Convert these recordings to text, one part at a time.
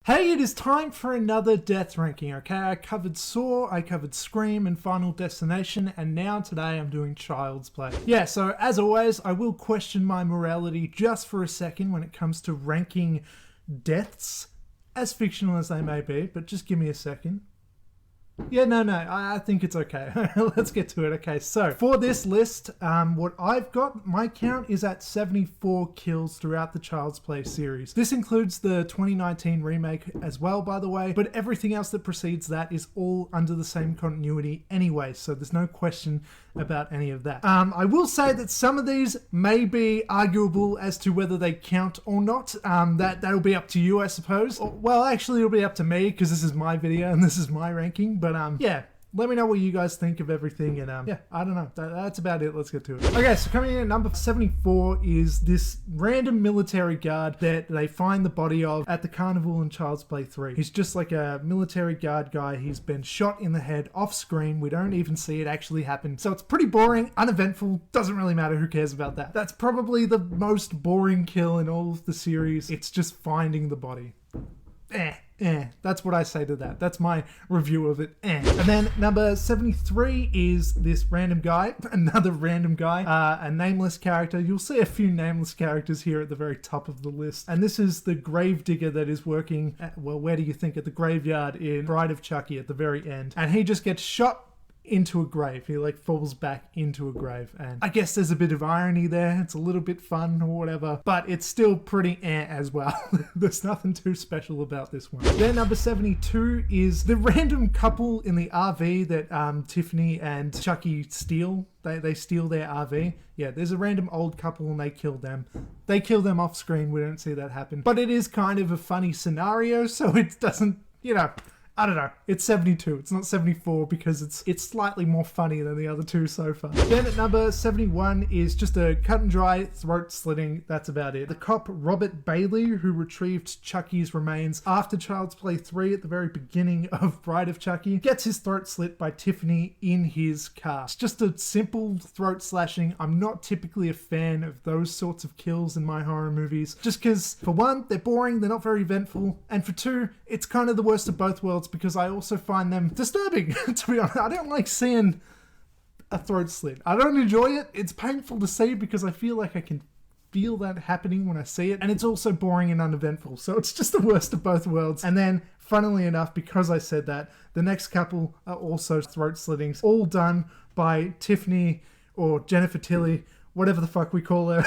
Hey, it is time for another death ranking, okay? I covered Saw, I covered Scream and Final Destination, and now today I'm doing Child's Play. Yeah, so as always, I will question my morality just for a second when it comes to ranking deaths, as fictional as they may be, but just give me a second. Yeah, no, I think it's okay. Let's get to it. Okay, so for this list, what I've got, my count is at 74 kills throughout the Child's Play series. This includes the 2019 remake as well, by the way, but everything else that precedes that is all under the same continuity anyway, so there's no question about any of that. I will say that some of these may be arguable as to whether they count or not. That'll be up to you, I suppose. Well, actually, it'll be up to me because this is my video and this is my ranking. But yeah, let me know what you guys think of everything. And yeah, I don't know. That's about it. Let's get to it. Okay, so coming in at number 74 is this random military guard that they find the body of at the carnival in Child's Play 3. He's just like a military guard guy. He's been shot in the head off screen. We don't even see it actually happen. So it's pretty boring, uneventful, doesn't really matter. Who cares about that? That's probably the most boring kill in all of the series. It's just finding the body. That's what I say to that. That's my review of it. And then number 73 is this random guy, another random guy, a nameless character. You'll see a few nameless characters here at the very top of the list. And this is the grave digger that is working at, well, where do you think? At the graveyard in Bride of Chucky at the very end. And he just gets shot into a grave. He like falls back into a grave, and I guess there's a bit of irony there. It's a little bit fun or whatever, but it's still pretty as well. There's nothing too special about this one. Then number 72 is the random couple in the RV that Tiffany and Chucky steal. They steal their RV. Yeah, there's a random old couple and they kill them. They kill them off screen. We don't see that happen, but it is kind of a funny scenario, so it doesn't, you know, I don't know. It's 72. It's not 74 because it's slightly more funny than the other two so far. Then at number 71 is just a cut and dry throat slitting. That's about it. The cop Robert Bailey, who retrieved Chucky's remains after Child's Play 3 at the very beginning of Bride of Chucky, gets his throat slit by Tiffany in his car. It's just a simple throat slashing. I'm not typically a fan of those sorts of kills in my horror movies. Just because, for one, they're boring, they're not very eventful, and for two, it's kind of the worst of both worlds, because I also find them disturbing, to be honest. I don't like seeing a throat slit. I don't enjoy it. It's painful to see because I feel like I can feel that happening when I see it, and it's also boring and uneventful, so it's just the worst of both worlds. And then, funnily enough, because I said that, the next couple are also throat slittings, all done by Tiffany or Jennifer Tilly, whatever the fuck we call her.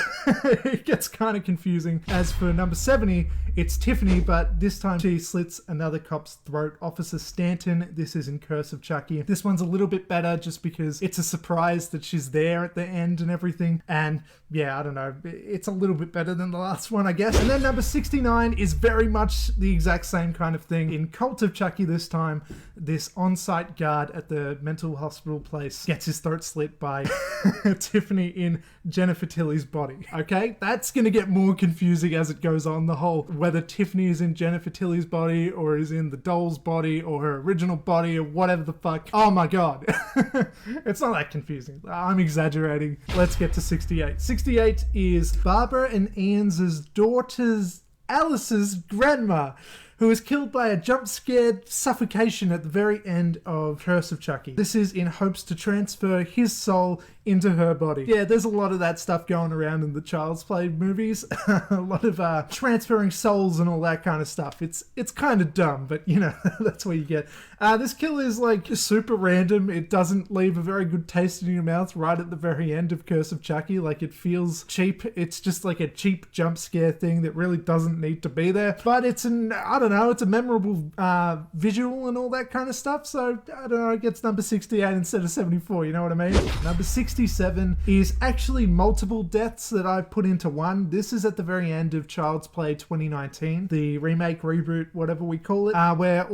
It gets kind of confusing. As for number 70, it's Tiffany, but this time she slits another cop's throat, Officer Stanton. This is in Curse of Chucky. This one's a little bit better just because it's a surprise that she's there at the end and everything. And yeah, I don't know. It's a little bit better than the last one, I guess. And then number 69 is very much the exact same kind of thing. In Cult of Chucky this time, this on-site guard at the mental hospital place gets his throat slit by Tiffany in Jennifer Tilly's body. Okay, that's gonna get more confusing as it goes on. The whole whether Tiffany is in Jennifer Tilly's body or is in the doll's body or her original body or whatever the fuck. Oh my god. It's not that confusing. I'm exaggerating. Let's get to 68. 68 is Barbara and Ian's daughter's Alice's grandma, who is killed by a jump-scared suffocation at the very end of Curse of Chucky. This is in hopes to transfer his soul into her body. Yeah, there's a lot of that stuff going around in the Child's Play movies. A lot of transferring souls and all that kind of stuff. It's kind of dumb, but you know, that's what you get. This kill is like super random. It doesn't leave a very good taste in your mouth right at the very end of Curse of Chucky. Like, it feels cheap. It's just like a cheap jump scare thing that really doesn't need to be there. But it's I don't know, it's a memorable visual and all that kind of stuff. So, I don't know, it gets number 68 instead of 74, you know what I mean? Number 67 is actually multiple deaths that I've put into one. This is at the very end of Child's Play 2019, the remake, reboot, whatever we call it, where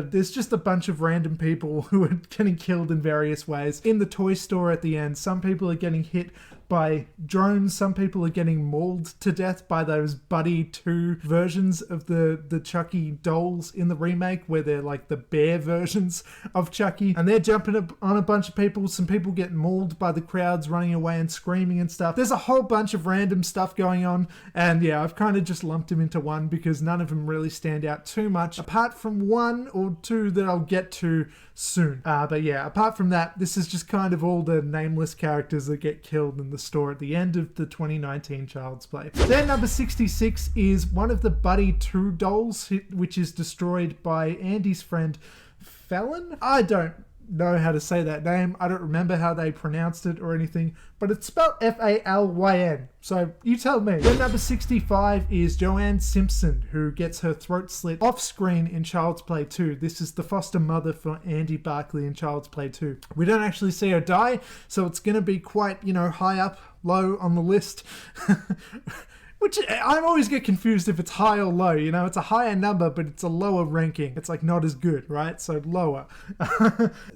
there's just a bunch of random people who are getting killed in various ways. In the toy store at the end, some people are getting hit by drones. Some people are getting mauled to death by those Buddy 2 versions of the Chucky dolls in the remake, where they're like the bear versions of Chucky, and they're jumping up on a bunch of people. Some people get mauled by the crowds running away and screaming and stuff. There's a whole bunch of random stuff going on, and yeah, I've kind of just lumped them into one because none of them really stand out too much, apart from one or two that I'll get to soon. But yeah, apart from that, this is just kind of all the nameless characters that get killed in the store at the end of the 2019 Child's Play. Then number 66 is one of the Buddy 2 dolls, which is destroyed by Andy's friend Fallon. I don't know how to say that name. I don't remember how they pronounced it or anything, but it's spelled F-A-L-Y-N. So you tell me. Then number 65 is Joanne Simpson, who gets her throat slit off screen in Child's Play 2. This is the foster mother for Andy Barkley in Child's Play 2. We don't actually see her die, so it's going to be quite, high up, low on the list. Which I always get confused if it's high or low, it's a higher number, but it's a lower ranking. It's like not as good, right? So lower.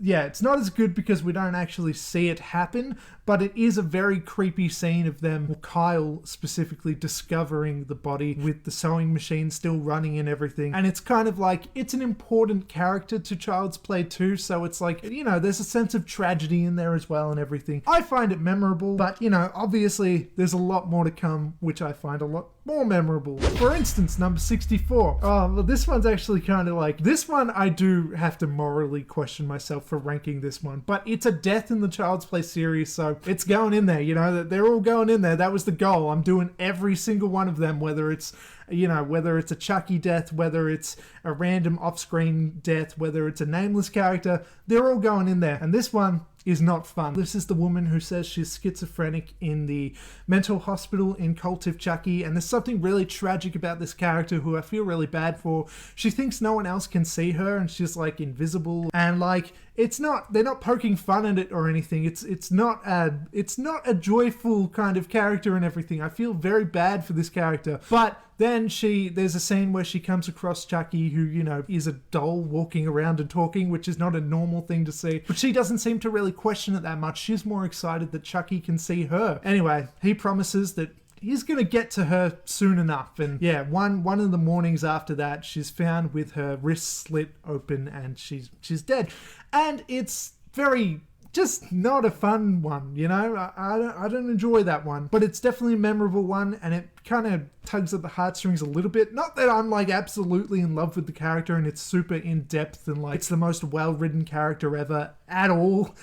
Yeah, it's not as good because we don't actually see it happen, but it is a very creepy scene of them, Kyle specifically, discovering the body with the sewing machine still running and everything. And it's kind of like, it's an important character to Child's Play 2, so it's like, there's a sense of tragedy in there as well and everything. I find it memorable, but, obviously there's a lot more to come, which I find a lot more memorable. For instance, number 64. Oh, well, this one's actually kind of like, this one I do have to morally question myself for ranking this one, but it's a death in the Child's Play series, so it's going in there, they're all going in there. That was the goal. I'm doing every single one of them, whether it's whether it's a Chucky death, whether it's a random off-screen death, whether it's a nameless character, they're all going in there. And this one is not fun. This is the woman who says she's schizophrenic in the mental hospital in Cult of Chucky, and there's something really tragic about this character who I feel really bad for. She thinks no one else can see her, and she's like invisible, and like they're not poking fun at it or anything. It's not a joyful kind of character and everything. I feel very bad for this character, but then there's a scene where she comes across Chucky, who, is a doll walking around and talking, which is not a normal thing to see. But she doesn't seem to really question it that much. She's more excited that Chucky can see her. Anyway, he promises that he's going to get to her soon enough. And yeah, one of the mornings after that, she's found with her wrist slit open and she's dead. And it's very just not a fun one, I don't enjoy that one, but it's definitely a memorable one, and it kind of tugs at the heartstrings a little bit. Not that I'm like absolutely in love with the character and it's super in depth and like it's the most well-written character ever at all,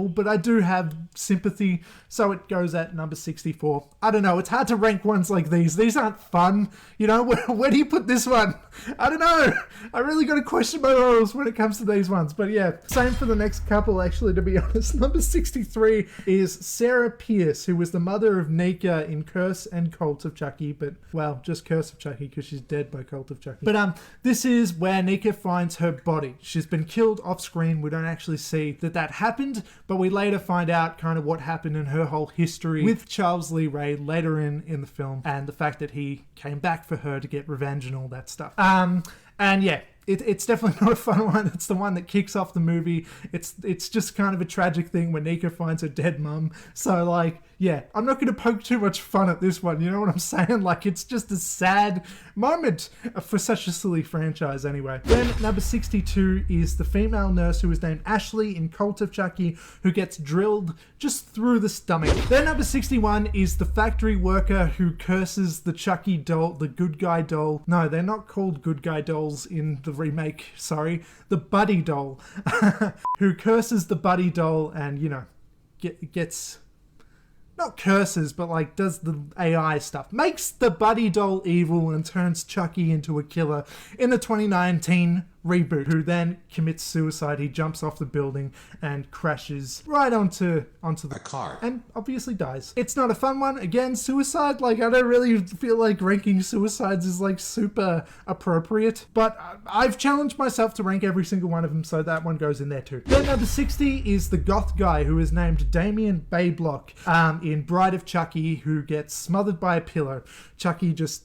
but I do have sympathy, so it goes at number 64. I don't know, it's hard to rank ones like these aren't fun, where do you put this one? I don't know, I really got to question my morals when it comes to these ones. But yeah, same for the next couple actually, to be honest. Number 63 is Sarah Pierce, who was the mother of Nika in Curse and Cult of Chucky, but well, just Curse of Chucky because she's dead by Cult of Chucky. But this is where Nika finds her body. She's been killed off screen. We don't actually see that happened, but we later find out kind of what happened in her whole history with Charles Lee Ray later in the film, and the fact that he came back for her to get revenge and all that stuff. And yeah, it's definitely not a fun one. It's the one that kicks off the movie. It's just kind of a tragic thing when Nika finds her dead mum. So like, yeah, I'm not going to poke too much fun at this one. You know what I'm saying? Like, it's just a sad moment for such a silly franchise anyway. Then number 62 is the female nurse who is named Ashley in Cult of Chucky, who gets drilled just through the stomach. Then number 61 is the factory worker who curses the Chucky doll, the good guy doll. No, they're not called good guy dolls in the remake, sorry. The Buddy doll. Who curses the Buddy doll and, gets... not curses, but like does the AI stuff. Makes the Buddy doll evil and turns Chucky into a killer in the 2019 reboot, who then commits suicide. He jumps off the building and crashes right onto the car and obviously dies. It's not a fun one. Again, suicide, like I don't really feel like ranking suicides is like super appropriate, but I've challenged myself to rank every single one of them, so that one goes in there too. Then number 60 is the goth guy who is named Damien Bayblock in Bride of Chucky, who gets smothered by a pillow. Chucky just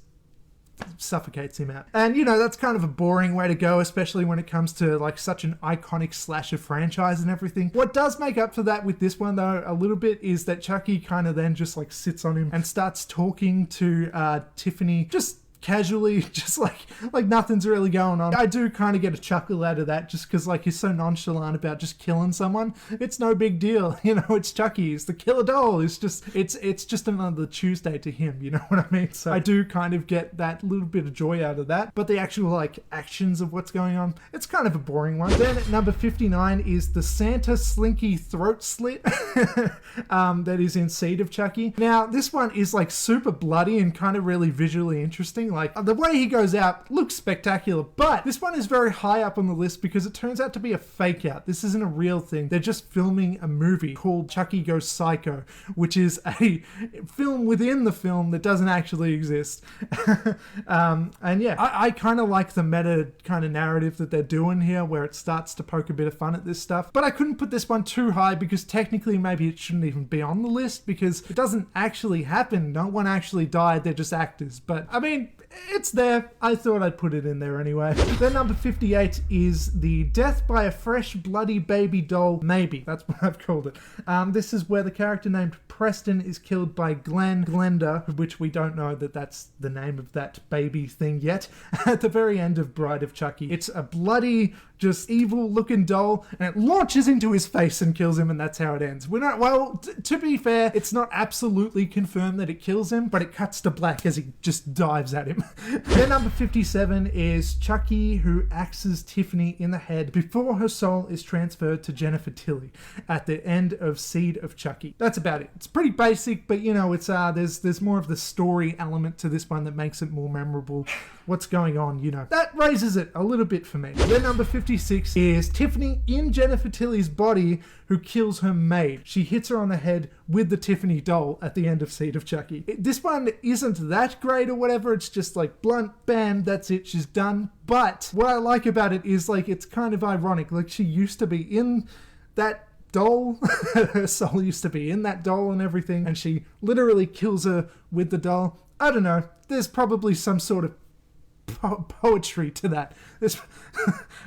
suffocates him out. And, you know, that's kind of a boring way to go, especially when it comes to like such an iconic slasher franchise and everything. What does make up for that with this one though a little bit is that Chucky kind of then just like sits on him and starts talking to Tiffany just casually, just like nothing's really going on. I do kind of get a chuckle out of that just because like he's so nonchalant about just killing someone. It's no big deal, you know. It's Chucky, he's the killer doll. It's just another Tuesday to him, you know what I mean? So I do kind of get that little bit of joy out of that, but the actual like actions of what's going on, it's kind of a boring one. Then at number 59 is the Santa Slinky throat slit that is in Seed of Chucky. Now this one is like super bloody and kind of really visually interesting. Like the way he goes out looks spectacular, but this one is very high up on the list because it turns out to be a fake out. This isn't a real thing. They're just filming a movie called Chucky Goes Psycho, which is a film within the film that doesn't actually exist. And yeah, I kind of like the meta kind of narrative that they're doing here where it starts to poke a bit of fun at this stuff, but I couldn't put this one too high because technically maybe it shouldn't even be on the list because it doesn't actually happen. No one actually died. They're just actors. But I mean, it's there. I thought I'd put it in there anyway. Then number 58 is the death by a fresh bloody baby doll. Maybe that's what I've called it. This is where the character named Preston is killed by Glenda, which we don't know that that's the name of that baby thing yet, at the very end of Bride of Chucky. It's a bloody, just evil looking doll, and it launches into his face and kills him, and that's how it ends. We're not, well, to be fair, it's not absolutely confirmed that it kills him, but it cuts to black as he just dives at him. Then number 57 is Chucky, who axes Tiffany in the head before her soul is transferred to Jennifer Tilly at the end of Seed of Chucky. That's about it. It's pretty basic, but you know, it's there's more of the story element to this one that makes it more memorable. What's going on, you know. That raises it a little bit for me. Then number 56 is Tiffany in Jennifer Tilly's body who kills her maid. She hits her on the head with the Tiffany doll at the end of Seed of Chucky. This one isn't that great or whatever. It's just like blunt, bam, that's it, she's done. But what I like about it is like it's kind of ironic. Like she used to be in that doll. Her soul used to be in that doll and everything, and she literally kills her with the doll. I don't know. There's probably some sort of poetry to that.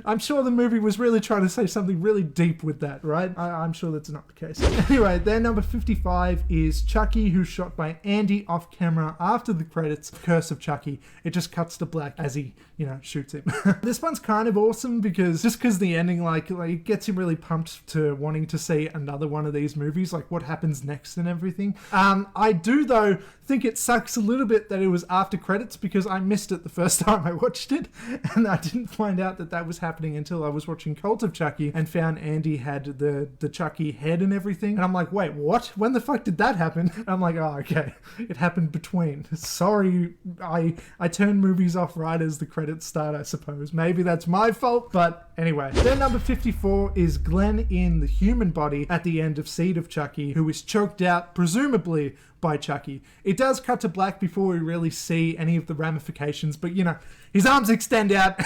I'm sure the movie was really trying to say something really deep with that, right? I'm sure that's not the case. Anyway, then number 55 is Chucky, who's shot by Andy off camera after the credits. Curse of Chucky. It just cuts to black as he, you know, shoots him. This one's kind of awesome because the ending, like it gets him really pumped to wanting to see another one of these movies, like what happens next and everything. I do though think it sucks a little bit that it was after credits because I missed it the first time I watched it, and I didn't find out that was happening until I was watching Cult of Chucky and found Andy had the Chucky head and everything, and I'm like, wait, what? When the fuck did that happen? And I'm like, oh, okay, it happened between. Sorry, I turn movies off right as the credits start, I suppose. Maybe that's my fault, but anyway. Then number 54 is Glenn in the human body at the end of Seed of Chucky, who is choked out, presumably by Chucky. It does cut to black before we really see any of the ramifications, but you know, his arms extend out.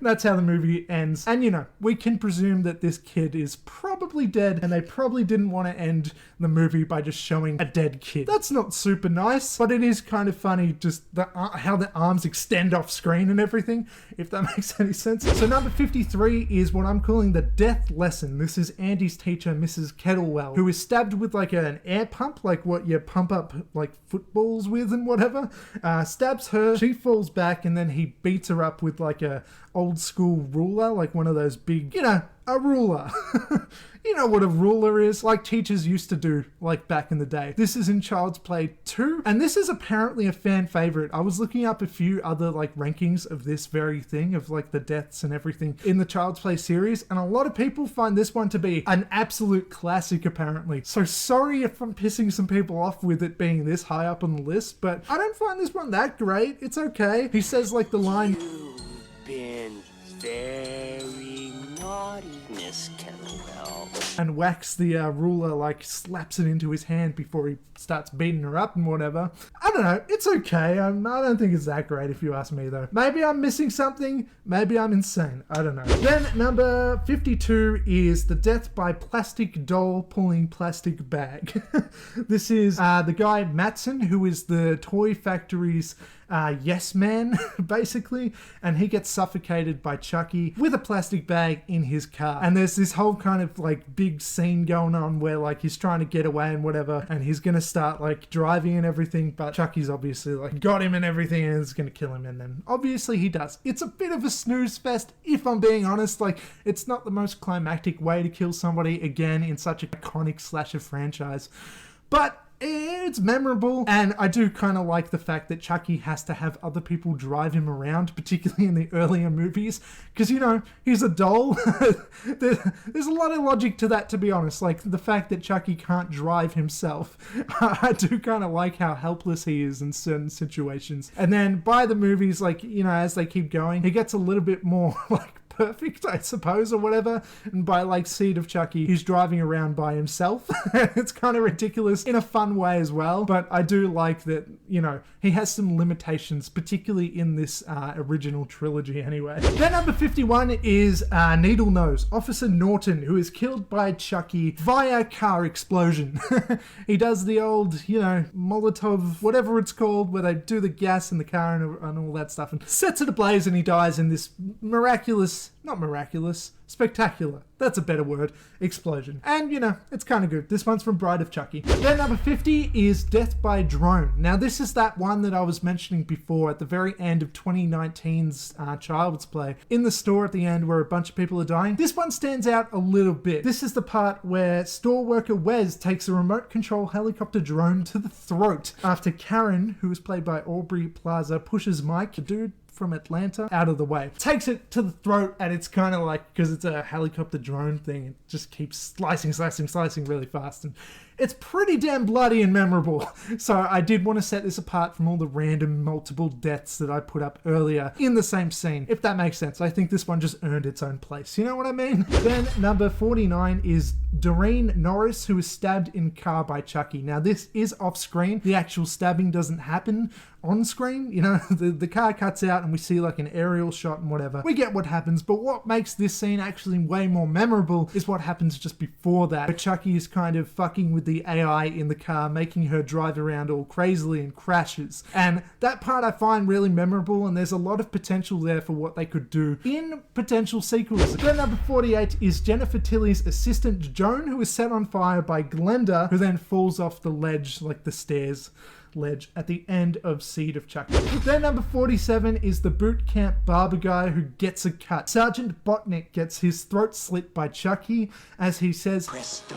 That's how the movie ends. And you know, we can presume that this kid is probably dead, and they probably didn't want to end the movie by just showing a dead kid. That's not super nice, but it is kind of funny just how the arms extend off screen and everything, if that makes any sense. So number 53 is what I'm calling the death lesson. This is Andy's teacher, Mrs. Kettlewell, who is stabbed with like an air pump, like what you pump up like footballs with and whatever. Stabs her, she falls back, and then he beats her up with like a old school ruler, like one of those big, you know, a ruler. You know what a ruler is, like teachers used to do like back in the day. This is in Child's Play 2, and this is apparently a fan favorite. I was looking up a few other like rankings of this very thing, of like the deaths and everything in the Child's Play series, and a lot of people find this one to be an absolute classic apparently. So sorry if I'm pissing some people off with it being this high up on the list, but I don't find this one that great. It's okay. He says like the line, "You've been very naughty, Miss Kettlewell," and whacks the ruler, like slaps it into his hand before he starts beating her up and whatever. I don't know, it's okay. I don't think it's that great if you ask me though. Maybe I'm missing something, maybe I'm insane, I don't know. Then number 52 is the death by plastic doll pulling plastic bag. This is the guy Matson, who is the toy factory's yes man, basically, and he gets suffocated by Chucky with a plastic bag in his car. And there's this whole kind of like big scene going on where like he's trying to get away and whatever, and he's gonna start like driving and everything, but Chucky's obviously like got him and everything and is gonna kill him, and then obviously he does. It's a bit of a snooze fest, if I'm being honest. Like, it's not the most climactic way to kill somebody, again, in such an iconic slasher franchise, but it's memorable, and I do kind of like the fact that Chucky has to have other people drive him around, particularly in the earlier movies, because, you know, he's a doll. There's a lot of logic to that, to be honest. Like, the fact that Chucky can't drive himself. I do kind of like how helpless he is in certain situations. And then by the movies, like, you know, as they keep going, he gets a little bit more, like, perfect, I suppose, or whatever. And by like Seed of Chucky, he's driving around by himself. It's kind of ridiculous in a fun way as well, but I do like that, you know, he has some limitations, particularly in this original trilogy anyway. Then number 51 is Needle Nose, Officer Norton, who is killed by Chucky via car explosion. He does the old, you know, Molotov, whatever it's called, where they do the gas in the car and all that stuff, and sets it ablaze, and he dies in this spectacular, that's a better word, explosion. And, you know, it's kind of good. This one's from Bride of Chucky. Then number 50 is Death by Drone. Now, this is that one that I was mentioning before at the very end of 2019's Child's Play. In the store at the end where a bunch of people are dying. This one stands out a little bit. This is the part where store worker Wes takes a remote control helicopter drone to the throat after Karen, who is played by Aubrey Plaza, pushes Mike, the dude from Atlanta, out of the way. Takes it to the throat, and it's kind of like, because it's a helicopter drone thing, it just keeps slicing really fast, and it's pretty damn bloody and memorable. So I did want to set this apart from all the random multiple deaths that I put up earlier in the same scene, if that makes sense. I think this one just earned its own place, you know what I mean? Then number 49 is Doreen Norris, who is stabbed in car by Chucky. Now, this is off screen. The actual stabbing doesn't happen on screen, you know, the car cuts out and we see like an aerial shot and whatever. We get what happens, but what makes this scene actually way more memorable is what happens just before that, where Chucky is kind of fucking with the AI in the car, making her drive around all crazily and crashes. And that part I find really memorable, and there's a lot of potential there for what they could do in potential sequels. Then number 48 is Jennifer Tilly's assistant Joan, who is set on fire by Glenda, who then falls off the ledge, like the stairs ledge, at the end of Seed of Chucky. Then number 47 is the boot camp barber guy who gets a cut. Sergeant Botnick gets his throat slit by Chucky as he says, "Presto,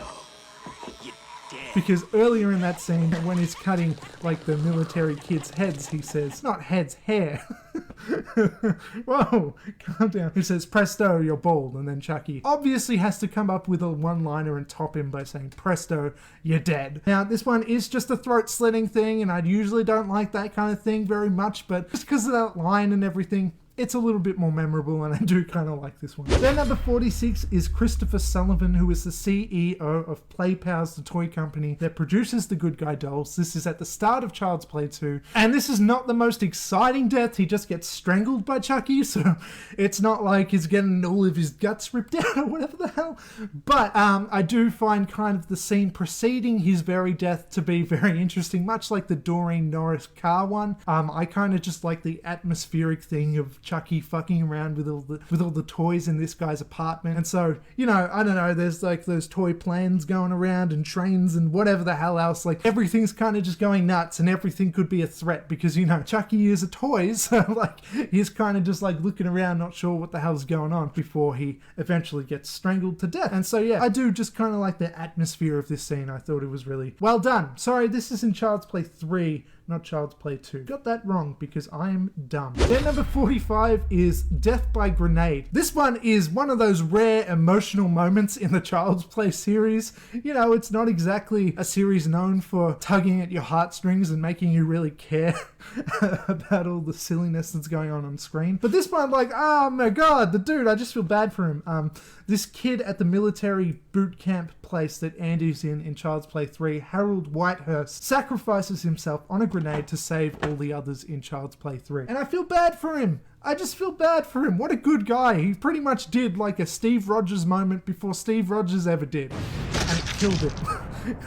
you're dead." Because earlier in that scene, when he's cutting like the military kids' heads, he says, not heads, hair. Whoa, calm down. He says, "Presto, you're bald," and then Chucky obviously has to come up with a one-liner and top him by saying, "Presto, you're dead." Now, this one is just a throat slitting thing, and I usually don't like that kind of thing very much, but just because of that line and everything, it's a little bit more memorable, and I do kind of like this one. Then number 46 is Christopher Sullivan, who is the CEO of Play Pals, the toy company that produces the Good Guy dolls. This is at the start of Child's Play 2, and this is not the most exciting death. He just gets strangled by Chucky, so it's not like he's getting all of his guts ripped out or whatever the hell. But I do find kind of the scene preceding his very death to be very interesting, much like the Doreen Norris car one. I kind of just like the atmospheric thing of Chucky fucking around with all the toys in this guy's apartment. And so, you know, I don't know, there's like those toy planes going around and trains and whatever the hell else. Like, everything's kind of just going nuts, and everything could be a threat because, you know, Chucky is a toy, so like he's kind of just like looking around, not sure what the hell's going on, before he eventually gets strangled to death. And so yeah, I do just kind of like the atmosphere of this scene. I thought it was really well done. Sorry, this is in Child's Play 3, not Child's Play 2. Got that wrong because I am dumb. Then number 45 is Death by Grenade. This one is one of those rare emotional moments in the Child's Play series. You know, it's not exactly a series known for tugging at your heartstrings and making you really care about all the silliness that's going on screen. But this one, like, oh my god, the dude, I just feel bad for him. This kid at the military boot camp place that Andy's in Child's Play 3, Harold Whitehurst, sacrifices himself on a grenade to save all the others in Child's Play 3. And I feel bad for him. I just feel bad for him. What a good guy. He pretty much did like a Steve Rogers moment before Steve Rogers ever did. And killed it.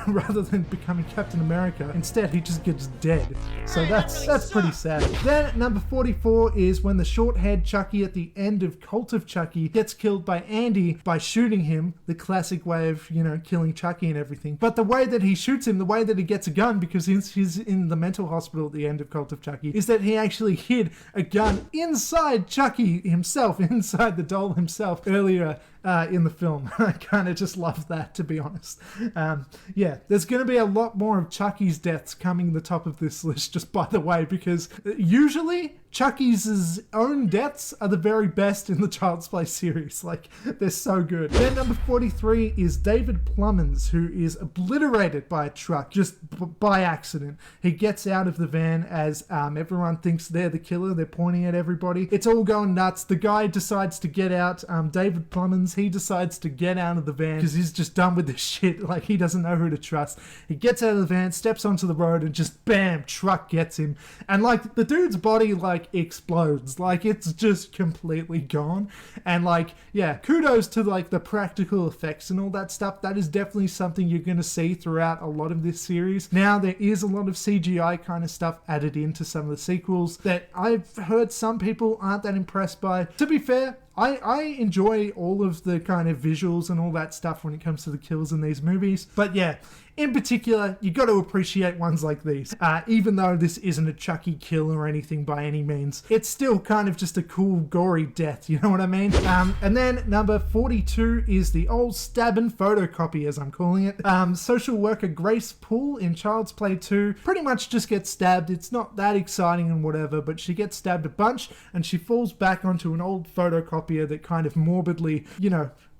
rather than becoming Captain America. Instead, he just gets dead. So that's pretty sad. Then at number 44 is when the short-haired Chucky at the end of Cult of Chucky gets killed by Andy by shooting him, the classic way of, killing Chucky and everything. But the way that he shoots him, the way that he gets a gun, because he's in the mental hospital at the end of Cult of Chucky, is that he actually hid a gun inside Chucky himself, inside the doll himself earlier in the film. I kind of just love that, to be honest. There's going to be a lot more of Chucky's deaths coming the top of this list, just by the way, because usually Chucky's own deaths are the very best in the Child's Play series. Like, they're so good. Then number 43 is David Plummins, who is obliterated by a truck just by accident. He gets out of the van as everyone thinks they're the killer. They're pointing at everybody. It's all going nuts. The guy decides to get out. David Plummins, he decides to get out of the van because he's just done with this shit. Like, he doesn't know who to trust. He gets out of the van, steps onto the road, and just bam, truck gets him. And like, the dude's body explodes. Like, it's just completely gone. And like, yeah, kudos to like the practical effects and all that stuff. That is definitely something you're going to see throughout a lot of this series. Now, there is a lot of CGI kind of stuff added into some of the sequels that I've heard some people aren't that impressed by. To be fair, I enjoy all of the kind of visuals and all that stuff when it comes to the kills in these movies. But yeah, in particular, you got to appreciate ones like these. Even though this isn't a Chucky kill or anything by any means, it's still kind of just a cool, gory death, you know what I mean? And then number 42 is the old stabbing photocopy, as I'm calling it. Social worker Grace Poole in Child's Play 2 pretty much just gets stabbed. It's not that exciting and whatever, but she gets stabbed a bunch and she falls back onto an old photocopier that kind of morbidly,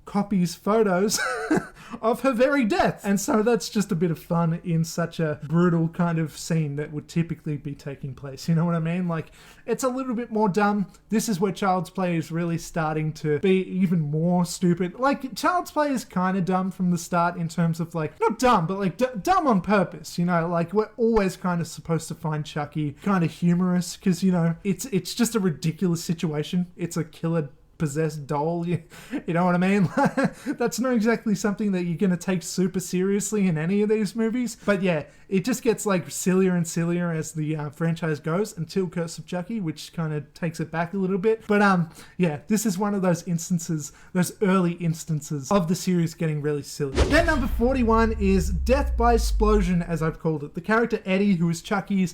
copies photos of her very death. And so that's just a bit of fun in such a brutal kind of scene that would typically be taking place. You know what I mean? Like, it's a little bit more dumb. This is where Child's Play is really starting to be even more stupid. Like, Child's Play is kind of dumb from the start in terms of like, not dumb, but like dumb on purpose, like we're always kind of supposed to find Chucky kind of humorous because, it's just a ridiculous situation. It's a killer possessed doll, you know what I mean? That's not exactly something that you're going to take super seriously in any of these movies, but yeah, it just gets like sillier and sillier as the franchise goes until Curse of Chucky, which kind of takes it back a little bit. But yeah, this is one of those instances, those early instances of the series getting really silly. Then number 41 is Death by Explosion, as I've called it. The character Eddie, who is Chucky's,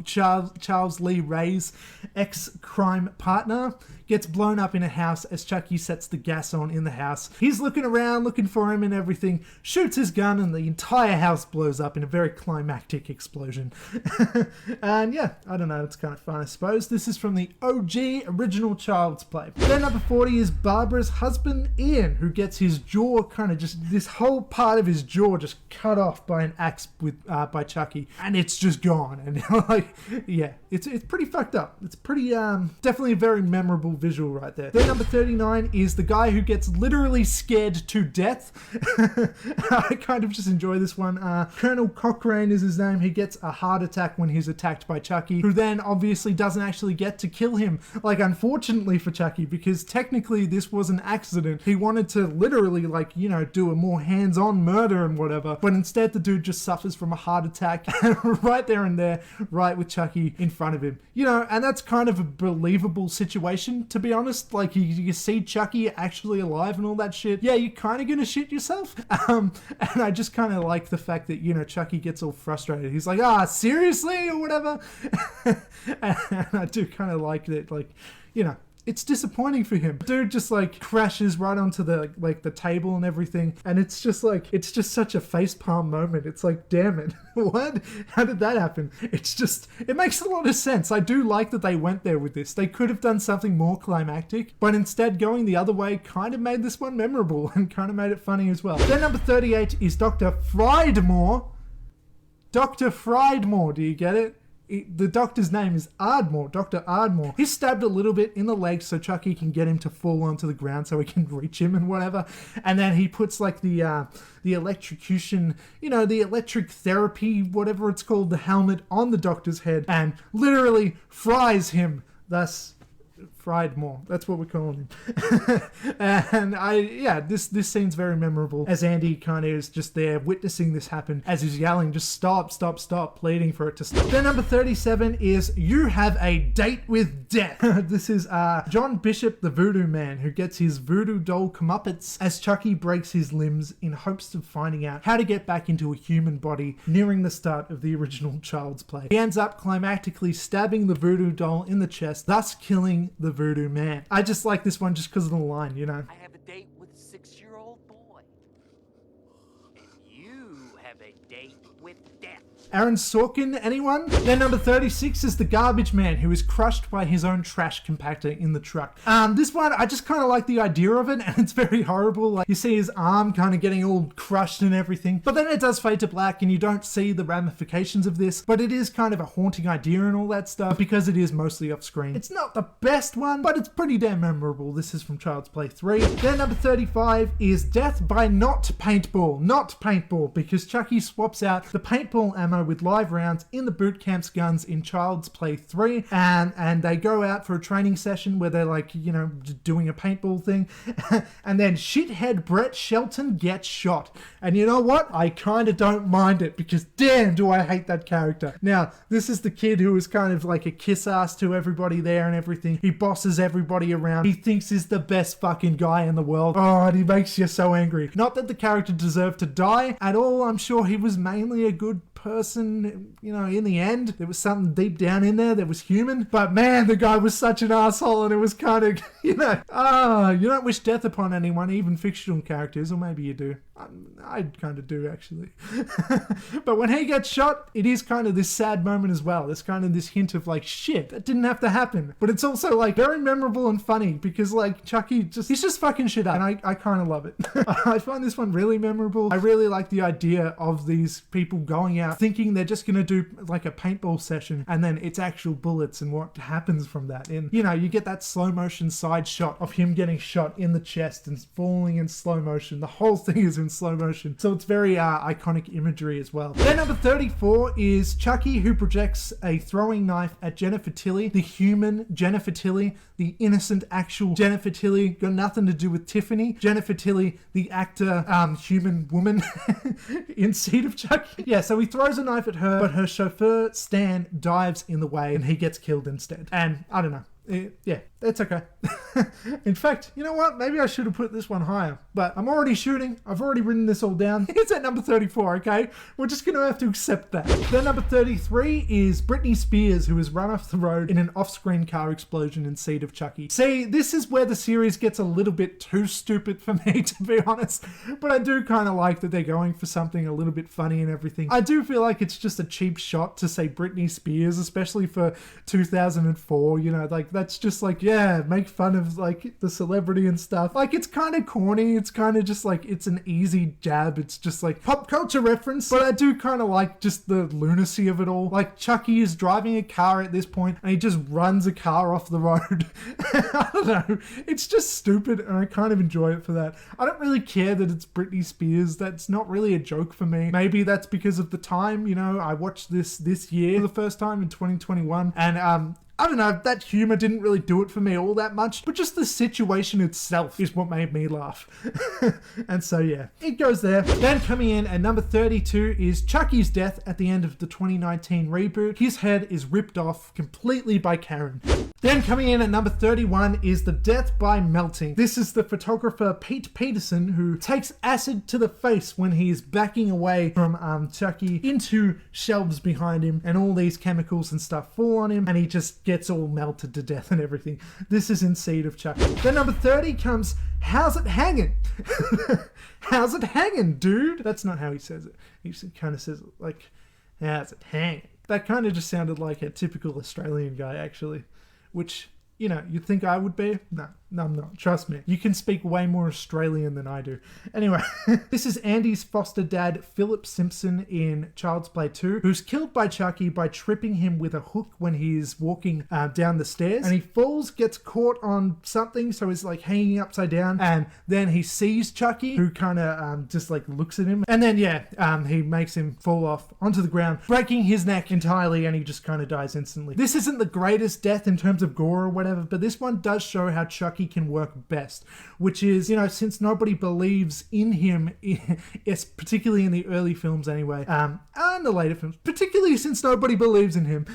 Charles Lee Ray's ex-crime partner, gets blown up in a house as Chucky sets the gas on in the house. He's looking around, looking for him and everything, shoots his gun, and the entire house blows up in a very climactic explosion. And yeah, I don't know, it's kind of fun, I suppose. This is from the OG original Child's Play. Then number 40 is Barbara's husband, Ian, who gets his jaw kind of just, this whole part of his jaw just cut off by an axe by Chucky, and it's just gone. And like, yeah, it's pretty fucked up. It's pretty, definitely a very memorable visual right there. Then number 39 is the guy who gets literally scared to death. I kind of just enjoy this one. Colonel Cochrane is his name. He gets a heart attack when he's attacked by Chucky, who then obviously doesn't actually get to kill him. Like, unfortunately for Chucky, because technically this was an accident. He wanted to literally, like, do a more hands-on murder and whatever, but instead the dude just suffers from a heart attack right there and there, right with Chucky in front of him. And that's kind of a believable situation, to be honest. Like, you see Chucky actually alive and all that shit. Yeah, you're kind of gonna shit yourself. And I just kind of like the fact that, Chucky gets all frustrated. He's like, seriously? Or whatever. And I do kind of like that, like, it's disappointing for him. Dude just like crashes right onto the the table and everything, and it's just such a facepalm moment. It's like, damn it, what? How did that happen? It makes a lot of sense. I do like that they went there with this. They could have done something more climactic, but instead going the other way kind of made this one memorable and kind of made it funny as well. Then number 38 is Dr. Friedmore. Dr. Friedmore, do you get it? The doctor's name is Ardmore, Dr. Ardmore. He's stabbed a little bit in the leg so Chucky can get him to fall onto the ground so he can reach him and whatever. And then he puts like the electrocution, the electric therapy, whatever it's called, the helmet on the doctor's head and literally fries him. Thus, cried more. That's what we're calling him. And this scene's very memorable as Andy kind of is just there witnessing this happen as he's yelling, just stop, stop, stop, pleading for it to stop. Then number 37 is You Have a Date with Death. This is John Bishop, the voodoo man, who gets his voodoo doll comeuppance as Chucky breaks his limbs in hopes of finding out how to get back into a human body nearing the start of the original Child's Play. He ends up climactically stabbing the voodoo doll in the chest, thus killing the voodoo man. I just like this one just because of the line, you know. I have a date with a 6-year-old boy. And you have a date with death. Aaron Sorkin, anyone? Then number 36 is the garbage man who is crushed by his own trash compactor in the truck. This one, I just kind of like the idea of it, and it's very horrible. Like, you see his arm kind of getting all crushed and everything, but then it does fade to black and you don't see the ramifications of this, but it is kind of a haunting idea and all that stuff because it is mostly off screen. It's not the best one, but it's pretty damn memorable. This is from Child's Play 3. Then number 35 is Death by Not Paintball. Not Paintball, because Chucky swaps out the paintball ammo with live rounds in the boot camp's guns in Child's Play 3, and they go out for a training session where they're like, you know, doing a paintball thing, and then shithead Brett Shelton gets shot. And you know what? I kind of don't mind it, because damn do I hate that character. Now, this is the kid who is kind of like a kiss ass to everybody there and everything. He bosses everybody around. He thinks he's the best fucking guy in the world. Oh, and he makes you so angry. Not that the character deserved to die at all. I'm sure he was mainly a good person, you know, in the end. There was something deep down in there that was human, but man, the guy was such an asshole, and it was kind of, you know, you don't wish death upon anyone, even fictional characters, or maybe you do. I kind of do, actually. But when he gets shot, it is kind of this sad moment as well. There's kind of this hint of like, shit, that didn't have to happen. But it's also like very memorable and funny because like Chucky he's just fucking shit up, and I kind of love it. I find this one really memorable. I really like the idea of these people going out thinking they're just going to do like a paintball session, and then it's actual bullets and what happens from that. And you know, you get that slow motion side shot of him getting shot in the chest and falling in slow motion. The whole thing is in slow motion, so it's very iconic imagery as well. Then number 34 is Chucky, who projects a throwing knife at Jennifer Tilly, the human Jennifer Tilly, the innocent actual Jennifer Tilly, got nothing to do with Tiffany. Jennifer Tilly, the actor, human woman in Seed of Chucky. Yeah, so he throws a knife at her, but her chauffeur Stan dives in the way and he gets killed instead. And I don't know. Yeah, it's okay. In fact, you know what? Maybe I should have put this one higher, but I'm already shooting. I've already written this all down. It's at number 34, okay? We're just going to have to accept that. Then number 33 is Britney Spears, who is run off the road in an off-screen car explosion in Seed of Chucky. See, this is where the series gets a little bit too stupid for me, to be honest, but I do kind of like that they're going for something a little bit funny and everything. I do feel like it's just a cheap shot to say Britney Spears, especially for 2004, you know, like that's just like, yeah, make fun of like the celebrity and stuff. Like, it's kind of corny. It's kind of just like, it's an easy jab. It's just like pop culture reference, but I do kind of like just the lunacy of it all. Like, Chucky is driving a car at this point and he just runs a car off the road. I don't know. It's just stupid, and I kind of enjoy it for that. I don't really care that it's Britney Spears. That's not really a joke for me. Maybe that's because of the time, you know, I watched this year for the first time in 2021, and I don't know, that humor didn't really do it for me all that much, but just the situation itself is what made me laugh. And so yeah, it goes there. Then coming in at number 32 is Chucky's death at the end of the 2019 reboot. His head is ripped off completely by Karen. Then coming in at number 31 is the death by melting. This is the photographer Pete Peterson, who takes acid to the face when he is backing away from Chucky into shelves behind him, and all these chemicals and stuff fall on him, and he just gets all melted to death and everything. This is in Seed of Chucky. Then number 30 comes, how's it hanging? How's it hanging, dude? That's not how he says it. He kind of says it like, how's it hanging? That kind of just sounded like a typical Australian guy, actually, which, you know, you'd think I would be. No, I'm not. Trust me. You can speak way more Australian than I do. Anyway, this is Andy's foster dad, Philip Simpson, in Child's Play 2, who's killed by Chucky by tripping him with a hook when he's walking down the stairs. And he falls, gets caught on something, so he's like hanging upside down. And then he sees Chucky, who kind of just like looks at him. And then, yeah, he makes him fall off onto the ground, breaking his neck entirely, and he just kind of dies instantly. This isn't the greatest death in terms of gore or whatever, whatever, but this one does show how Chucky can work best, which is, you know, since nobody believes in him, it's particularly in the early films anyway, and the later films, particularly since nobody believes in him,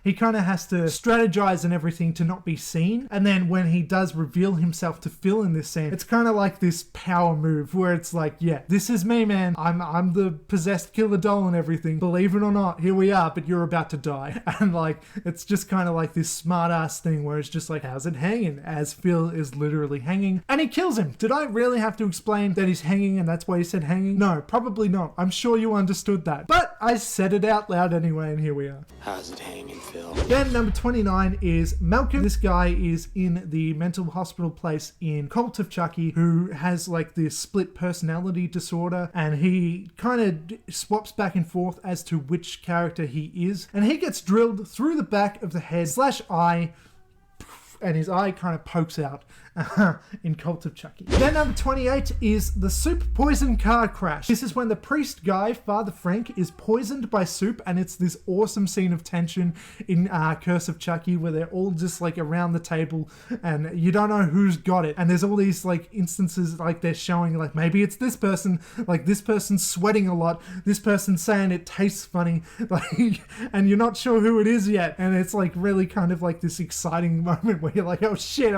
he kind of has to strategize and everything to not be seen. And then when he does reveal himself to fill in this scene, it's kind of like this power move where it's like, yeah, this is me, man. I'm the possessed killer doll and everything. Believe it or not, here we are, but you're about to die. And like, it's just kind of like this smart ass thing where it's just like, how's it hanging? As Phil is literally hanging and he kills him. Did I really have to explain that he's hanging and that's why he said hanging? No, probably not. I'm sure you understood that, but I said it out loud anyway, and here we are. How's it hanging, Phil? Then number 29 is Malcolm. This guy is in the mental hospital place in Cult of Chucky, who has like this split personality disorder, and he kind of swaps back and forth as to which character he is, and he gets drilled through the back of the head / eye, and his eye kind of pokes out in Cult of Chucky. Then number 28 is the soup poison car crash. This is when the priest guy, Father Frank, is poisoned by soup, and it's this awesome scene of tension in Curse of Chucky where they're all just like around the table and you don't know who's got it, and there's all these like instances like they're showing like maybe it's this person, like this person's sweating a lot, this person's saying it tastes funny, like, and you're not sure who it is yet, and it's like really kind of like this exciting moment where you're like, oh shit,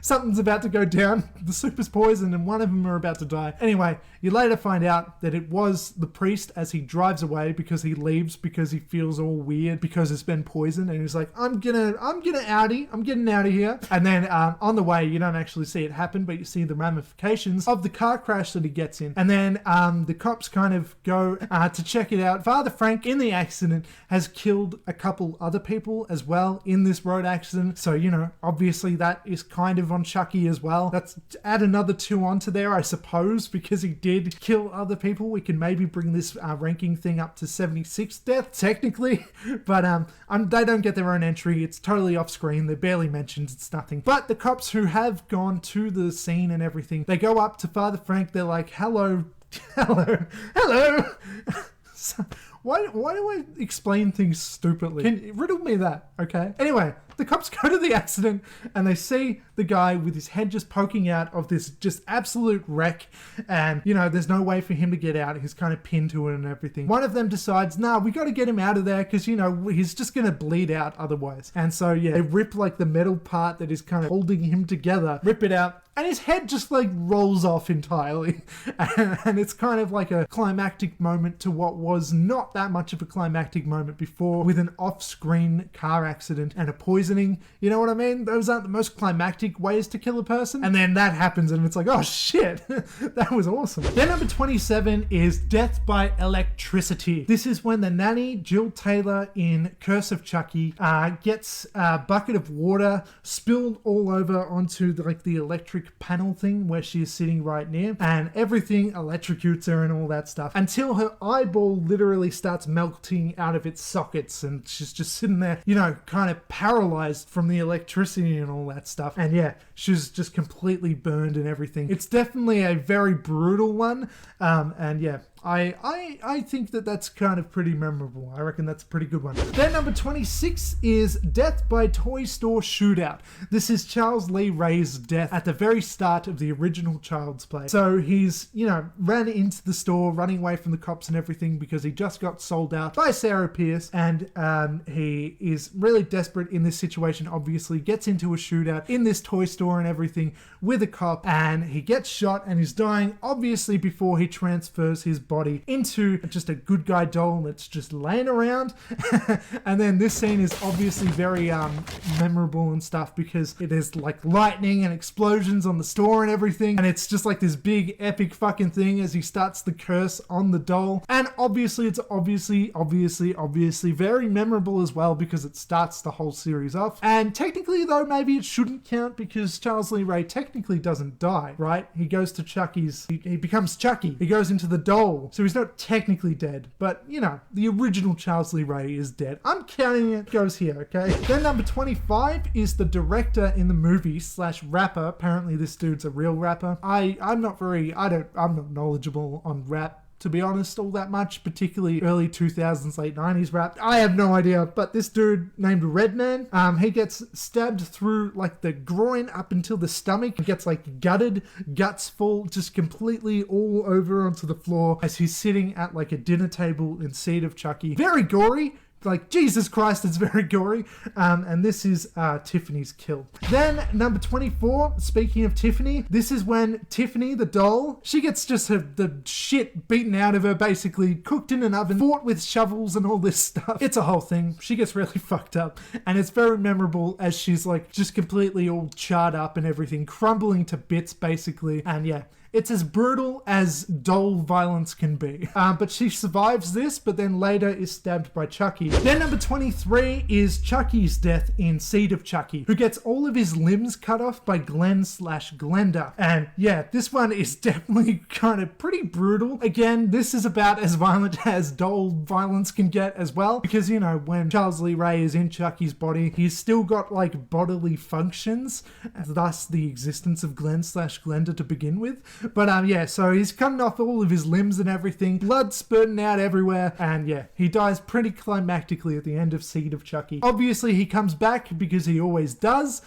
something's about to go down, the soup is poisoned and one of them are about to die. Anyway, you later find out that it was the priest as he drives away because he leaves because he feels all weird because it's been poisoned, and he's like, I'm getting out of here. And then on the way, you don't actually see it happen, but you see the ramifications of the car crash that he gets in. And then the cops kind of go to check it out. Father Frank in the accident has killed a couple other people as well in this road accident, so you know, obviously that is kind of on Chucky as well. Let's add another 2 onto there, I suppose, because he did kill other people. We can maybe bring this ranking thing up to 76 deaths technically, but they don't get their own entry. It's totally off screen. They're barely mentioned. It's nothing. But the cops who have gone to the scene and everything, they go up to Father Frank. They're like, hello. So, why do I explain things stupidly? Can you riddle me that, okay? Anyway, the cops go to the accident and they see the guy with his head just poking out of this just absolute wreck, and you know, there's no way for him to get out. He's kind of pinned to it and everything. One of them decides, nah, we got to get him out of there because, you know, he's just going to bleed out otherwise. And so, yeah, they rip like the metal part that is kind of holding him together, rip it out, and his head just like rolls off entirely. And it's kind of like a climactic moment to what was not that much of a climactic moment before, with an off-screen car accident and a poisoning. You know what I mean? Those aren't the most climactic ways to kill a person. And then that happens and it's like, oh shit, that was awesome. Then number 27 is death by electricity. This is when the nanny, Jill Taylor in Curse of Chucky, gets a bucket of water spilled all over onto the electric panel thing where she is sitting right near, and everything electrocutes her and all that stuff until her eyeball literally starts melting out of its sockets, and she's just sitting there, you know, kind of paralyzed from the electricity and all that stuff. And yeah, she's just completely burned and everything. It's definitely a very brutal one, and yeah, I think that that's kind of pretty memorable. I reckon that's a pretty good one. Then number 26 is Death by Toy Store Shootout. This is Charles Lee Ray's death at the very start of the original Child's Play. So he's, you know, ran into the store, running away from the cops and everything because he just got sold out by Sarah Pierce, and he is really desperate in this situation, obviously, gets into a shootout in this toy store and everything with a cop, and he gets shot and he's dying, obviously, before he transfers his body into just a good guy doll that's just laying around. And then this scene is obviously very memorable and stuff because it is like lightning and explosions on the store and everything, and it's just like this big epic fucking thing as he starts the curse on the doll. And obviously it's obviously very memorable as well because it starts the whole series off. And technically though, maybe it shouldn't count because Charles Lee Ray technically doesn't die, right? He goes to Chucky's, he becomes Chucky, he goes into the doll, so he's not technically dead, but you know, the original Charles Lee Ray is dead. I'm counting it, goes here, okay? Then number 25 is the director in the movie / rapper. Apparently this dude's a real rapper. I'm not knowledgeable on rap to be honest, all that much, particularly early 2000s, late 90s rap. I have no idea, but this dude named Redman, he gets stabbed through like the groin up until the stomach, gets like gutted, guts fall just completely all over onto the floor as he's sitting at like a dinner table in Seed of Chucky. Very gory. Like, Jesus Christ, it's very gory. And this is Tiffany's kill. Then, number 24, speaking of Tiffany, this is when Tiffany, the doll, she gets just the shit beaten out of her, basically, cooked in an oven, fought with shovels and all this stuff. It's a whole thing. She gets really fucked up. And it's very memorable as she's, like, just completely all charred up and everything, crumbling to bits, basically. And yeah, it's as brutal as doll violence can be. But she survives this, but then later is stabbed by Chucky. Then number 23 is Chucky's death in Seed of Chucky, who gets all of his limbs cut off by Glenn/Glenda. And yeah, this one is definitely kind of pretty brutal. Again, this is about as violent as doll violence can get as well, because, you know, when Charles Lee Ray is in Chucky's body, he's still got like bodily functions, thus the existence of Glenn/Glenda to begin with. But yeah, so he's cutting off all of his limbs and everything, blood spurting out everywhere, and yeah, he dies pretty climactically at the end of Seed of Chucky. Obviously, he comes back because he always does,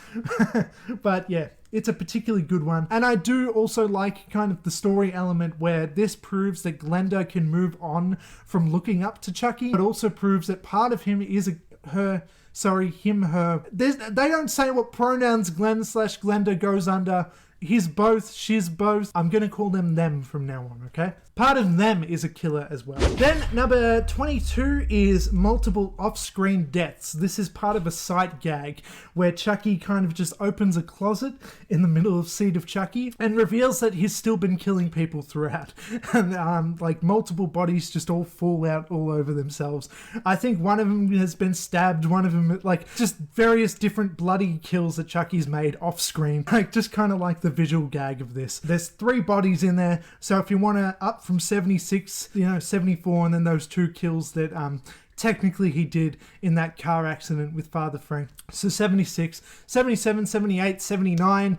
but yeah, it's a particularly good one. And I do also like kind of the story element where this proves that Glenda can move on from looking up to Chucky, but also proves that part of him is her. They don't say what pronouns Glenn/Glenda goes under. He's both, she's both. I'm going to call them from now on, okay? Part of them is a killer as well. Then number 22 is multiple off-screen deaths. This is part of a sight gag where Chucky kind of just opens a closet in the middle of Seed of Chucky and reveals that he's still been killing people throughout. And like multiple bodies just all fall out all over themselves. I think one of them has been stabbed, one of them, like just various different bloody kills that Chucky's made off-screen. Like just kind of like the visual gag of this. There's 3 bodies in there, so if you want to up from 76, 74, and then those 2 kills that technically he did in that car accident with Father Frank. So 76, 77, 78, 79,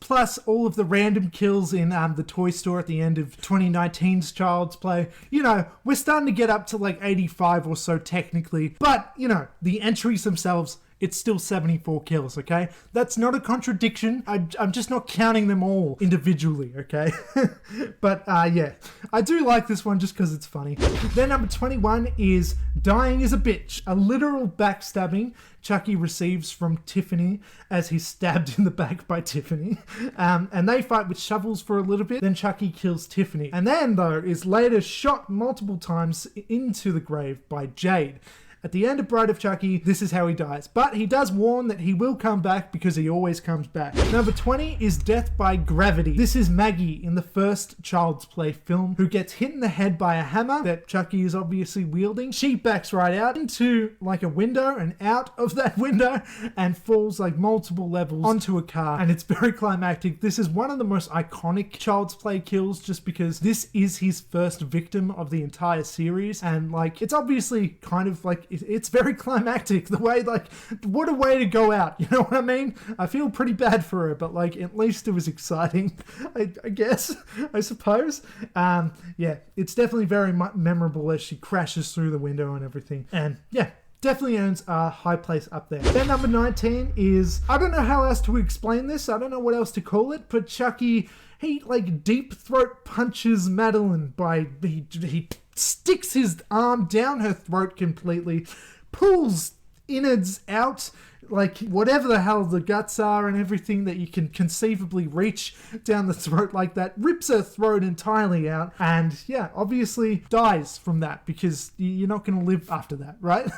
plus all of the random kills in the toy store at the end of 2019's Child's Play. You know, we're starting to get up to like 85 or so technically, but, you know, the entries themselves, it's still 74 kills, okay? That's not a contradiction. I'm just not counting them all individually, okay? But yeah, I do like this one just because it's funny. Then number 21 is Dying is a Bitch, a literal backstabbing Chucky receives from Tiffany as he's stabbed in the back by Tiffany. And they fight with shovels for a little bit. Then Chucky kills Tiffany. And then, though, is later shot multiple times into the grave by Jade. At the end of Bride of Chucky, this is how he dies. But he does warn that he will come back because he always comes back. Number 20 is Death by Gravity. This is Maggie in the first Child's Play film, who gets hit in the head by a hammer that Chucky is obviously wielding. She backs right out into like a window and out of that window and falls like multiple levels onto a car. And it's very climactic. This is one of the most iconic Child's Play kills just because this is his first victim of the entire series. And like, it's obviously kind of like, it's very climactic. The way, like, what a way to go out. You know what I mean? I feel pretty bad for her, but like, at least it was exciting, I guess, I suppose. Yeah, it's definitely very memorable as she crashes through the window and everything. And yeah, definitely earns a high place up there. Then number 19 is, I don't know how else to explain this. I don't know what else to call it, but Chucky, he like deep throat punches Madeline by, he sticks his arm down her throat completely, pulls innards out, like whatever the hell the guts are and everything that you can conceivably reach down the throat like that, rips her throat entirely out, and yeah, obviously dies from that because you're not going to live after that, right?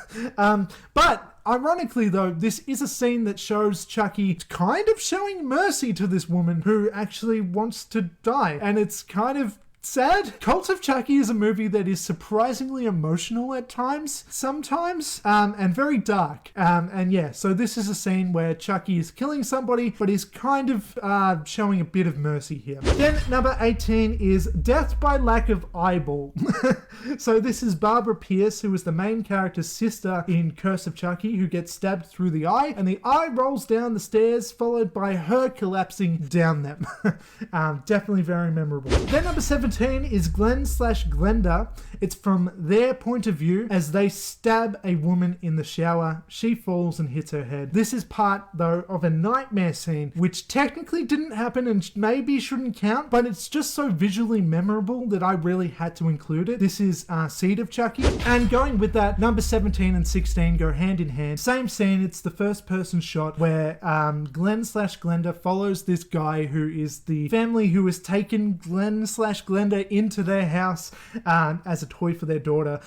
But ironically though, this is a scene that shows Chucky kind of showing mercy to this woman who actually wants to die, and it's kind of sad. Cult of Chucky is a movie that is surprisingly emotional at times, sometimes, and very dark. And yeah, so this is a scene where Chucky is killing somebody, but is kind of showing a bit of mercy here. Then number 18 is Death by Lack of Eyeball. So this is Barbara Pierce, who is the main character's sister in Curse of Chucky, who gets stabbed through the eye, and the eye rolls down the stairs, followed by her collapsing down them. Definitely very memorable. Then number 17 17 is Glenn/Glenda. It's from their point of view as they stab a woman in the shower. She falls and hits her head. This is part, though, of a nightmare scene, which technically didn't happen and maybe shouldn't count, but it's just so visually memorable that I really had to include it. This is Seed of Chucky. And going with that, number 17 and 16 go hand in hand. Same scene, it's the first person shot where Glenn/Glenda follows this guy who is the family who has taken Glenn/Glenda into their house as a toy for their daughter.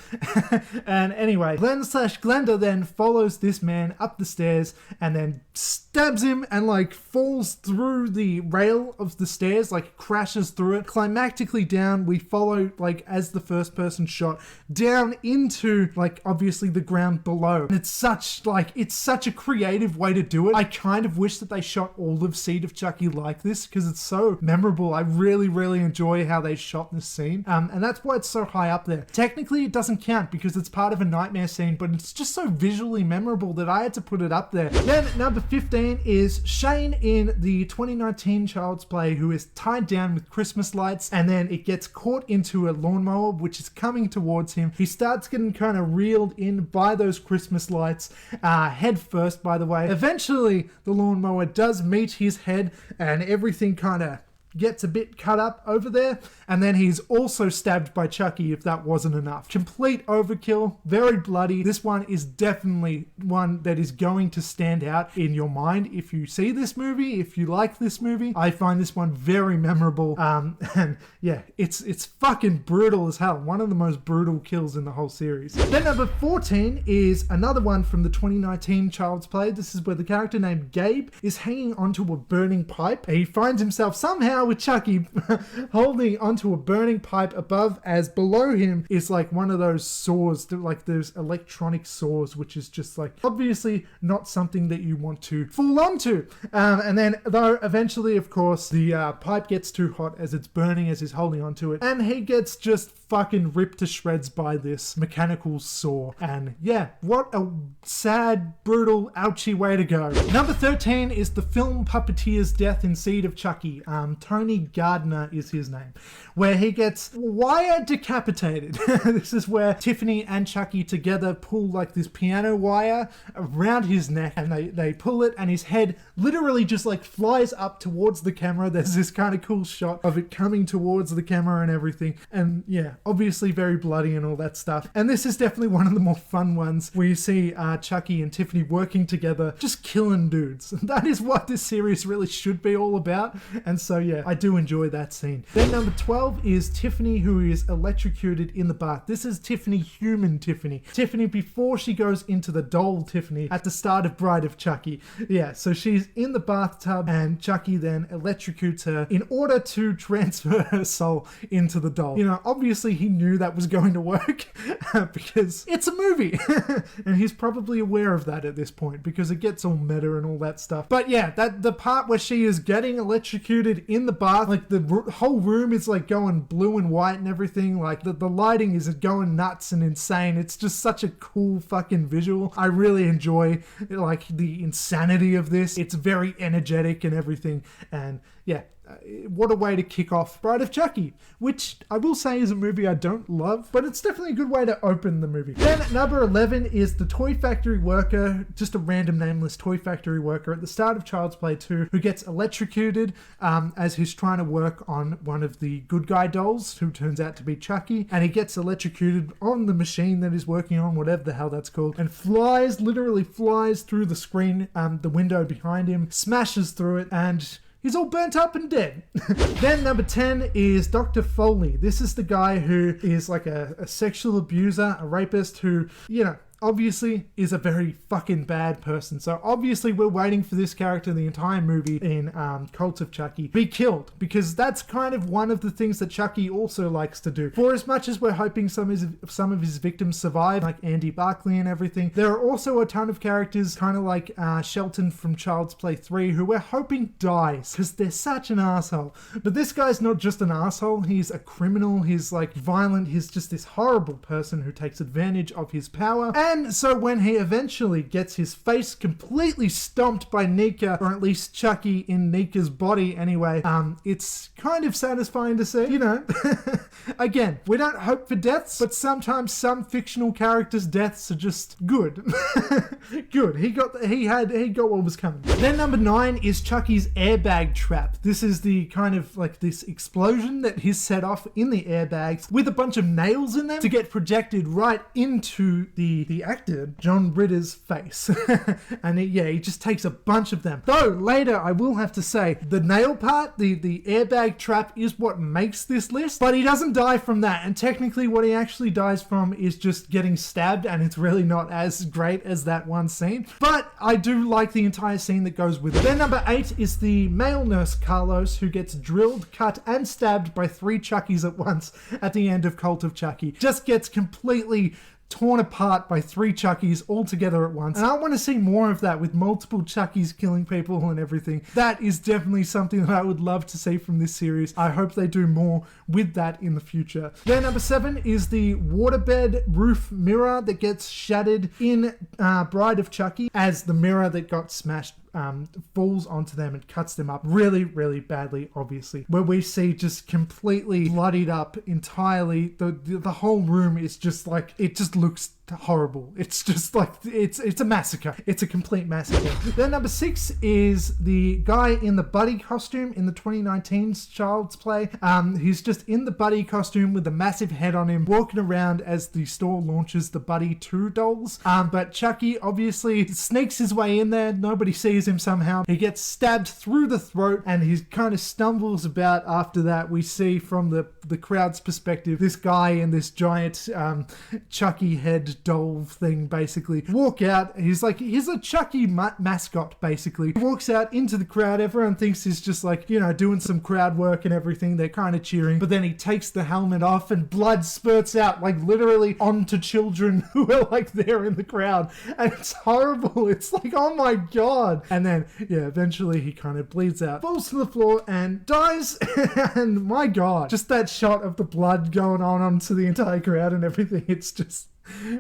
And anyway, Glenn/Glenda then follows this man up the stairs and then stabs him and like falls through the rail of the stairs, like crashes through it. Climactically down, we follow like as the first person shot down into like obviously the ground below. And it's such a creative way to do it. I kind of wish that they shot all of Seed of Chucky like this because it's so memorable. I really, really enjoy how they shot this scene. And that's why it's so high up there. Technically, it doesn't count because it's part of a nightmare scene, but it's just so visually memorable that I had to put it up there. Then number 15 is Shane in the 2019 Child's Play, who is tied down with Christmas lights, and then it gets caught into a lawnmower which is coming towards him. He starts getting kind of reeled in by those Christmas lights, head first, by the way. Eventually, the lawnmower does meet his head and everything kind of gets a bit cut up over there, and then he's also stabbed by Chucky, if that wasn't enough. Complete overkill, very bloody. This one is definitely one that is going to stand out in your mind if you see this movie, if you like this movie. I find this one very memorable, and yeah, it's fucking brutal as hell. One of the most brutal kills in the whole series. Then number 14 is another one from the 2019 Child's Play. This is where the character named Gabe is hanging onto a burning pipe. He finds himself somehow with Chucky holding onto a burning pipe above, as below him is like one of those saws, like those electronic saws, which is just like obviously not something that you want to fall onto. And then though eventually, of course, the pipe gets too hot as it's burning as he's holding onto it, and he gets just fucking ripped to shreds by this mechanical saw. And yeah, what a sad, brutal, ouchy way to go. Number 13 is the film puppeteer's death in Seed of Chucky. Tony Gardner is his name, where he gets wire decapitated. This is where Tiffany and Chucky together pull like this piano wire around his neck, and they pull it, and his head literally just like flies up towards the camera. There's this kind of cool shot of it coming towards the camera and everything. And yeah, obviously very bloody and all that stuff. And this is definitely one of the more fun ones where you see Chucky and Tiffany working together, just killing dudes. That is what this series really should be all about. And so yeah, I do enjoy that scene. Then number 12 is Tiffany, who is electrocuted in the bath. This is Tiffany, human Tiffany. Tiffany before she goes into the doll Tiffany at the start of Bride of Chucky. Yeah, so she's in the bathtub and Chucky then electrocutes her in order to transfer her soul into the doll. You know, obviously he knew that was going to work because it's a movie. And he's probably aware of that at this point because it gets all meta and all that stuff. But yeah, the part where she is getting electrocuted in the bath, like the whole room is like going blue and white and everything. Like the lighting is going nuts and insane. It's just such a cool fucking visual. I really enjoy like the insanity of this. It's very energetic and everything. And yeah, what a way to kick off Bride of Chucky, which I will say is a movie I don't love, but it's definitely a good way to open the movie. Then number 11 is the toy factory worker, just a random nameless toy factory worker at the start of Child's Play 2, who gets electrocuted as he's trying to work on one of the good guy dolls, who turns out to be Chucky, and he gets electrocuted on the machine that he's working on, whatever the hell that's called, and literally flies through the screen, the window behind him, smashes through it, and he's all burnt up and dead. Then number 10 is Dr. Foley. This is the guy who is like a sexual abuser, a rapist who, you know, obviously is a very fucking bad person. So obviously we're waiting for this character the entire movie in Cult of Chucky be killed, because that's kind of one of the things that Chucky also likes to do. For as much as we're hoping some of his victims survive, like Andy Barclay and everything, there are also a ton of characters kind of like Shelton from Child's Play 3 who we're hoping dies because they're such an asshole. But this guy's not just an asshole, he's a criminal, he's like violent, he's just this horrible person who takes advantage of his power. then, so when he eventually gets his face completely stomped by Nika, or at least Chucky in Nika's body anyway, it's kind of satisfying to see, you know. Again, we don't hope for deaths, but sometimes some fictional characters' deaths are just good. Good. He got what was coming. Then number 9 is Chucky's airbag trap. This is the kind of like this explosion that he's set off in the airbags with a bunch of nails in them to get projected right into the actor, John Ritter's face. And he just takes a bunch of them. Though later I will have to say the nail part, the airbag trap is what makes this list, but he doesn't die from that. And technically what he actually dies from is just getting stabbed, and it's really not as great as that one scene. But I do like the entire scene that goes with it. Then number 8 is the male nurse Carlos, who gets drilled, cut, and stabbed by 3 Chuckies at once at the end of Cult of Chucky. Just gets completely torn apart by 3 Chuckies all together at once. And I want to see more of that with multiple Chuckies killing people and everything. That is definitely something that I would love to see from this series. I hope they do more with that in the future. Then number 7 is the waterbed roof mirror that gets shattered in Bride of Chucky, as the mirror that got smashed falls onto them and cuts them up really, really badly, obviously. Where we see just completely bloodied up entirely. The whole room is just like, it just looks horrible. It's just like, it's a massacre. It's a complete massacre. Then number 6 is the guy in the buddy costume in the 2019's Child's Play. He's just in the buddy costume with a massive head on him, walking around as the store launches the Buddy 2 dolls. But Chucky obviously sneaks his way in there. Nobody sees him somehow. He gets stabbed through the throat, and he kind of stumbles about after that. We see from the crowd's perspective, this guy in this giant Chucky head doll thing basically walk out. He's a Chucky mascot basically. He walks out into the crowd. Everyone thinks he's just like, you know, doing some crowd work and everything. They're kind of cheering, but then he takes the helmet off and blood spurts out like literally onto children who are like there in the crowd, and it's horrible. It's like, oh my god. And then eventually he kind of bleeds out, falls to the floor and dies. And my god, just that shot of the blood going on onto the entire crowd and everything, it's just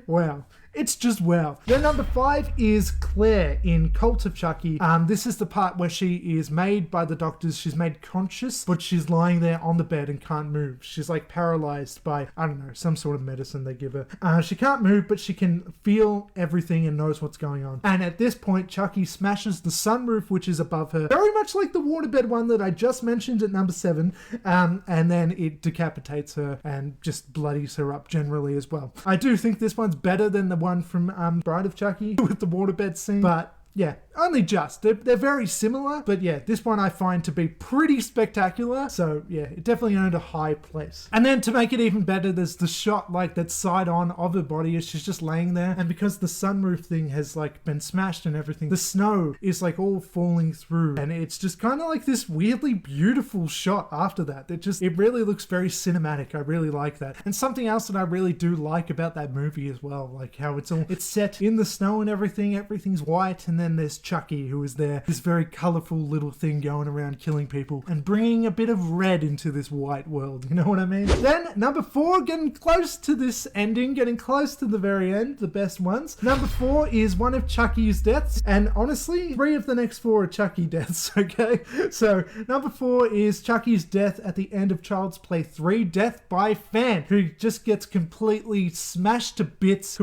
wow. It's just wow. Then number 5 is Claire in Cult of Chucky. This is the part where she is made by the doctors. She's made conscious, but she's lying there on the bed and can't move. She's like paralyzed by, I don't know, some sort of medicine they give her. She can't move, but she can feel everything and knows what's going on. And at this point, Chucky smashes the sunroof, which is above her, very much like the waterbed one that I just mentioned at number 7. And then it decapitates her and just bloodies her up generally as well. I do think this one's better than the one from Bride of Chucky with the waterbed scene, but yeah, only just. They're very similar, but yeah, this one I find to be pretty spectacular. So yeah, it definitely earned a high place. And then to make it even better, there's the shot like that's side on of her body as she's just laying there. And because the sunroof thing has like been smashed and everything, the snow is like all falling through. And it's just kind of like this weirdly beautiful shot after that. It really looks very cinematic. I really like that. And something else that I really do like about that movie as well, like how it's set in the snow and everything. Everything's white, and then there's Chucky, who is there, this very colorful little thing going around killing people and bringing a bit of red into this white world, you know what I mean? Then number 4, getting close to this ending, getting close to the very end, the best ones. Number 4 is one of Chucky's deaths, and honestly 3 of the next 4 are Chucky deaths. Okay, so number 4 is Chucky's death at the end of Child's Play 3, death by fan, who just gets completely smashed to bits,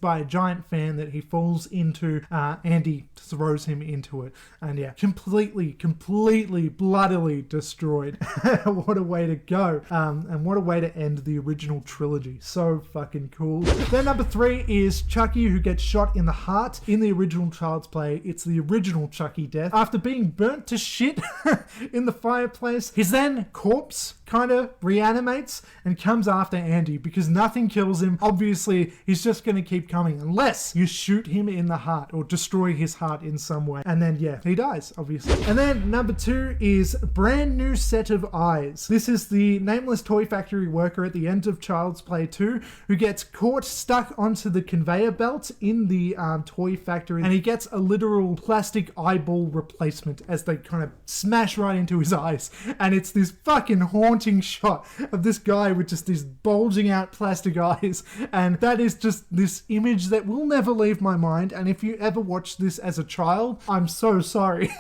by a giant fan that he falls into. Andy throws him into it, and yeah, completely bloodily destroyed. What a way to go, and what a way to end the original trilogy. So fucking cool. Then number 3 is Chucky, who gets shot in the heart in the original Child's Play. It's the original Chucky death. After being burnt to shit in the fireplace, his then corpse kind of reanimates and comes after Andy because nothing kills him. Obviously, he's just going to keep coming unless you shoot him in the heart or destroy his heart in some way. And then, yeah, he dies, obviously. And then number 2 is Brand New Set of Eyes. This is the nameless toy factory worker at the end of Child's Play 2 who gets caught stuck onto the conveyor belt in the toy factory, and he gets a literal plastic eyeball replacement as they kind of smash right into his eyes. And it's this fucking haunting haunting shot of this guy with just these bulging out plastic eyes, and that is just this image that will never leave my mind. And if you ever watched this as a child, I'm so sorry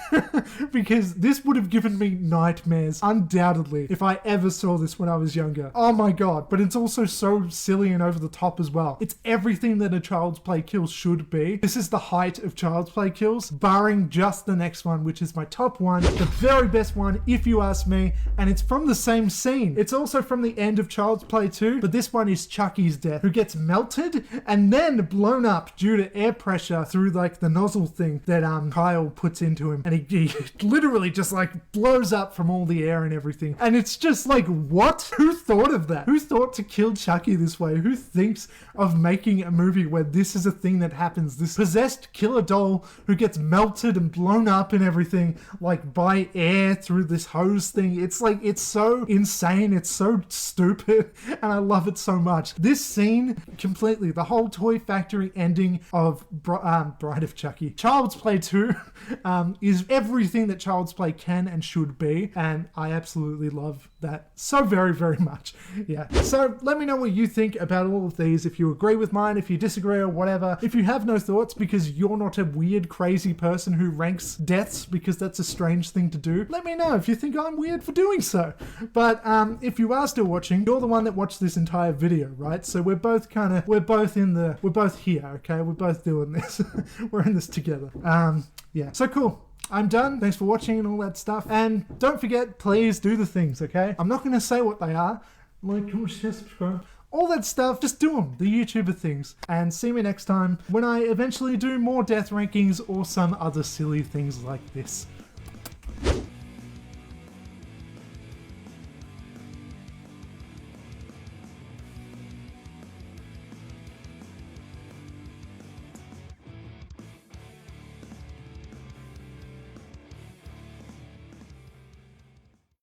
because this would have given me nightmares undoubtedly if I ever saw this when I was younger. Oh my god. But it's also so silly and over the top as well. It's everything that a Child's Play kill should be. This is the height of Child's Play kills, barring just the next one, which is my top one, the very best one if you ask me, and it's from the same scene. It's also from the end of Child's Play 2, but this one is Chucky's death, who gets melted and then blown up due to air pressure through like the nozzle thing that Kyle puts into him, and he literally just like blows up from all the air and everything. And it's just like, what? Who thought of that? Who thought to kill Chucky this way? Who thinks of making a movie where this is a thing that happens? This possessed killer doll who gets melted and blown up and everything, like by air through this hose thing. It's like, it's so insane. It's so stupid. And I love it so much. This scene completely, the whole Toy Factory ending of Bride of Chucky, Child's Play 2 is everything that Child's Play can and should be. And I absolutely love that so very, very much. Yeah. So let me know what you think about all of these. If you agree with mine, if you disagree or whatever. If you have no thoughts because you're not a weird, crazy person who ranks deaths because that's a strange thing to do, let me know if you think I'm weird for doing so. But if you are still watching, you're the one that watched this entire video, right? So we're both here, okay? We're both doing this. We're in this together. Yeah. So cool. I'm done. Thanks for watching and all that stuff. And don't forget, please do the things, okay? I'm not going to say what they are. Like, comment, share, subscribe. All that stuff, just do them. The YouTuber things. And see me next time when I eventually do more death rankings or some other silly things like this.